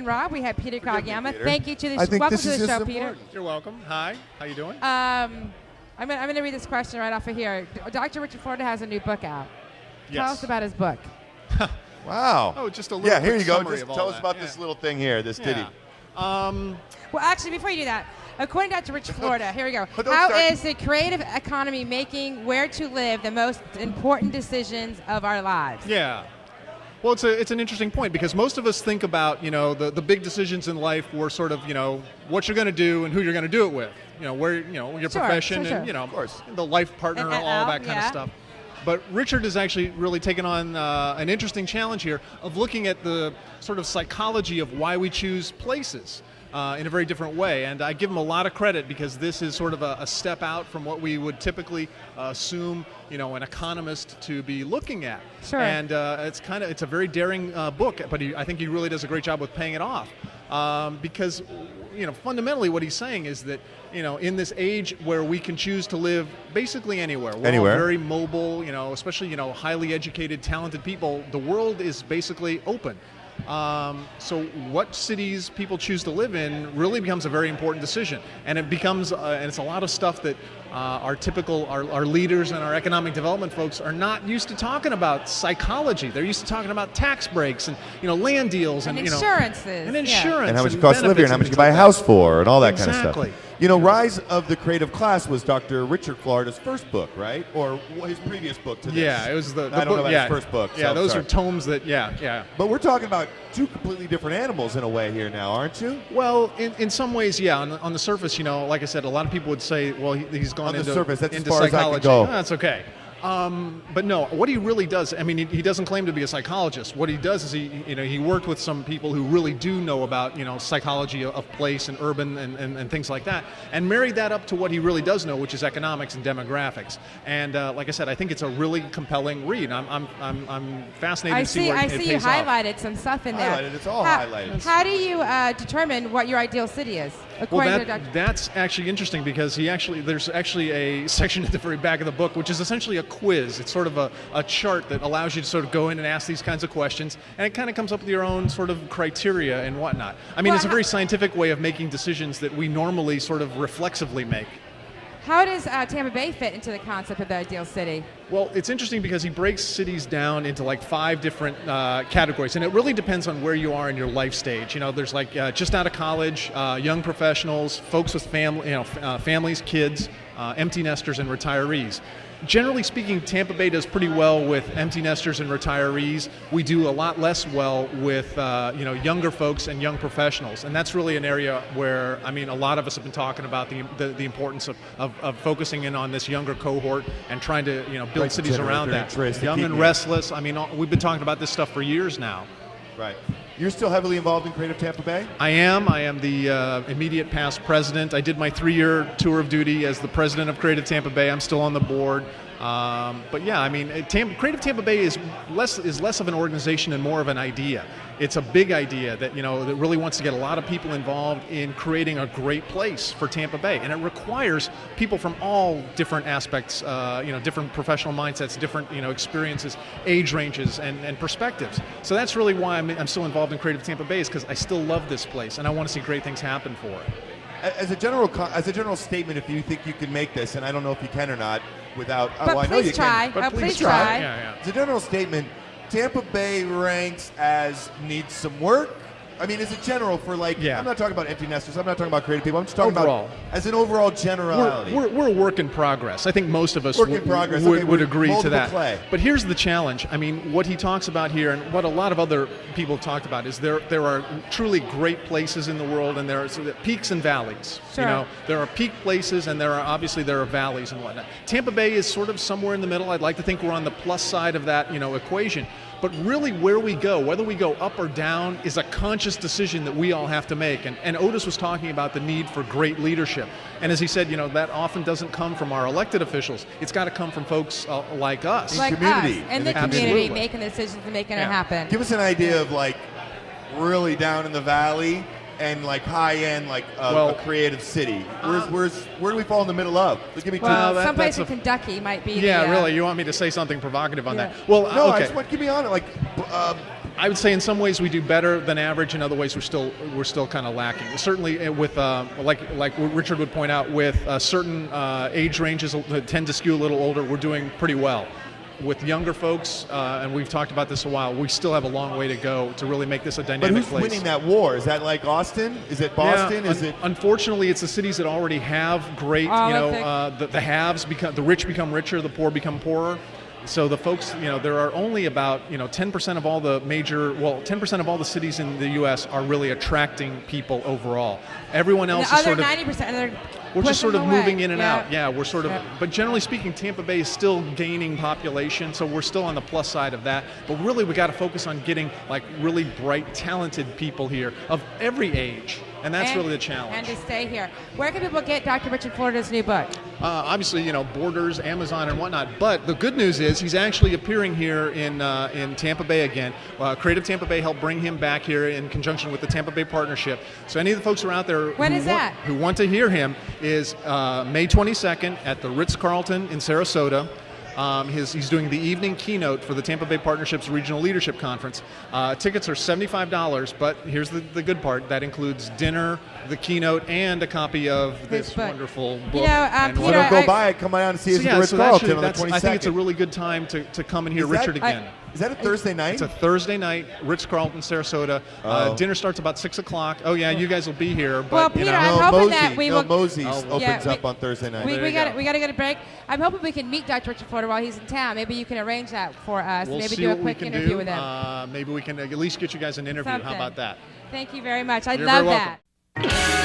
and Rob. We have Peter Kageyama. Peter. Thank you to the I think welcome this to is the just show, Peter. important. You're welcome. Hi. How you doing? I'm going to read this question right off of here. Dr. Richard Florida has a new book out. Tell us about his book. Wow. Oh, just a little Yeah, here quick you go. summary Just of all tell us that. about this little thing here, this ditty. Well, actually, before you do that, according to Dr. Richard Florida, here we go. Don't How start. is the creative economy making where to live the most important decisions of our lives? Yeah. Well, it's an interesting point because most of us think about, the big decisions in life were sort of, what you're going to do and who you're going to do it with. Where, your profession sure. and, Of course. the life partner and all that kind of yeah. stuff. But Richard has actually really taken on an interesting challenge here of looking at the sort of psychology of why we choose places in a very different way. And I give him a lot of credit because this is sort of a step out from what we would typically assume, an economist to be looking at. Sure. And it's a very daring book, but I think he really does a great job with paying it off. Because, fundamentally what he's saying is that, in this age where we can choose to live basically anywhere, we're all very mobile, especially, highly educated, talented people, the world is basically open. So what cities people choose to live in really becomes a very important decision. And it becomes, and it's a lot of stuff that our leaders and our economic development folks are not used to talking about psychology. They're used to talking about tax breaks and, land deals and insurances. And insurance. And how much it costs to live here and how much you buy a house for and all that kind of stuff. Exactly. Rise of the Creative Class was Dr. Richard Florida's first book, right? Or his previous book to this. Yeah, it was the I don't book, know about his first book. Yeah, so those sorry. are tomes that, yeah. But we're talking about two completely different animals in a way here now, aren't you? Well, in some ways, yeah. On the surface, like I said, a lot of people would say, well, he's gone On the into surface, that's into as far as I can psychology. go. No, that's okay. But no, what he really does, he doesn't claim to be a psychologist. What he does is he worked with some people who really do know about, psychology of place and urban and things like that, and married that up to what he really does know, which is economics and demographics. And like I said, I think it's a really compelling read. I'm fascinated to see where it pays off. I see you highlighted some stuff in there. Highlighted, it's all highlighted. How do you determine what your ideal city is? According to Dr. That's actually interesting because there's actually a section at the very back of the book which is essentially a quiz. It's sort of a chart that allows you to sort of go in and ask these kinds of questions, and it kind of comes up with your own sort of criteria and whatnot. It's a very scientific way of making decisions that we normally sort of reflexively make. How does Tampa Bay fit into the concept of the ideal city? Well, it's interesting because he breaks cities down into like 5 different categories, and it really depends on where you are in your life stage. There's like just out of college, young professionals, folks with families, kids, empty nesters, and retirees. Generally speaking, Tampa Bay does pretty well with empty nesters and retirees. We do a lot less well with younger folks and young professionals, and that's really an area where a lot of us have been talking about the importance of focusing in on this younger cohort and trying to build cities around that. Young and restless. We've been talking about this stuff for years now. Right. You're still heavily involved in Creative Tampa Bay? I am. I am the immediate past president. I did my 3-year tour of duty as the president of Creative Tampa Bay. I'm still on the board. But yeah, Creative Tampa Bay is less of an organization and more of an idea. It's a big idea that that really wants to get a lot of people involved in creating a great place for Tampa Bay, and it requires people from all different aspects, different professional mindsets, different experiences, age ranges, and perspectives. So that's really why I'm still involved in Creative Tampa Bay, is because I still love this place and I want to see great things happen for it. As a general statement, if you think you can make this, and I don't know if you can or not, without. But I know you can. But please try. Yeah. As a general statement, Tampa Bay ranks as needs some work. As a general for I'm not talking about empty nesters. I'm not talking about creative people. I'm just talking about as an overall generality. We're a work in progress. I think most of us would agree to that. Clay. But here's the challenge. What he talks about here, and what a lot of other people talked about, is there are truly great places in the world, and there are peaks and valleys. Sure. There are peak places, and there are valleys and whatnot. Tampa Bay is sort of somewhere in the middle. I'd like to think we're on the plus side of that equation. But really where we go, whether we go up or down, is a conscious decision that we all have to make. And Otis was talking about the need for great leadership. And as he said, that often doesn't come from our elected officials. It's got to come from folks like us. Like community. us, in the community, making decisions and making it happen. Give us an idea of really down in the valley and high end, a creative city. Where do we fall in the middle of? Give me someplace in Kentucky might be. Yeah, really. You want me to say something provocative on that? Well, no, okay. I just want to give me on it. I would say in some ways we do better than average. In other ways, we're still kind of lacking. Certainly, with like Richard would point out, with certain age ranges that tend to skew a little older, we're doing pretty well. With younger folks, and we've talked about this a while, we still have a long way to go to really make this a dynamic place. But who's winning that war? Is that like Austin? Is it Boston? Yeah, Is it? Unfortunately, it's the cities that already have great. The haves become, the rich become richer, the poor become poorer. So the folks, there are only about 10% of all the 10% of all the cities in the U.S. are really attracting people overall. Everyone else is sort of 90%. We're just sort of moving in and out. Yeah, we're sort of. Yeah. But generally speaking, Tampa Bay is still gaining population, so we're still on the plus side of that. But really, we got to focus on getting like really bright, talented people here of every age, and that's really the challenge. And to stay here. Where can people get Dr. Richard Florida's new book? Obviously, Borders, Amazon, and whatnot. But the good news is he's actually appearing here in Tampa Bay again. Creative Tampa Bay helped bring him back here in conjunction with the Tampa Bay Partnership. So any of the folks who are out there who want to hear him is May 22nd at the Ritz-Carlton in Sarasota. He's doing the evening keynote for the Tampa Bay Partnership's Regional Leadership Conference. Tickets are $75, but here's the good part. That includes dinner, the keynote, and a copy of this wonderful book. Peter, go by it. Come on out and see us at the Ritz-Carlton on the 22nd. I think it's a really good time to come and hear Richard again. Is that a Thursday night? It's a Thursday night, Ritz-Carlton, Sarasota. Dinner starts about 6 o'clock. Oh, yeah, you guys will be here. But, well, Peter, I'm hoping that we will... Mosey's opens up on Thursday night. We got to get a break. I'm hoping we can meet Dr. Richard Florida while he's in town. Maybe you can arrange that for us. We'll maybe see do a what quick we can interview do. with him. Maybe we can at least get you guys an interview. How about that? Thank you very much. I You're love very welcome. that.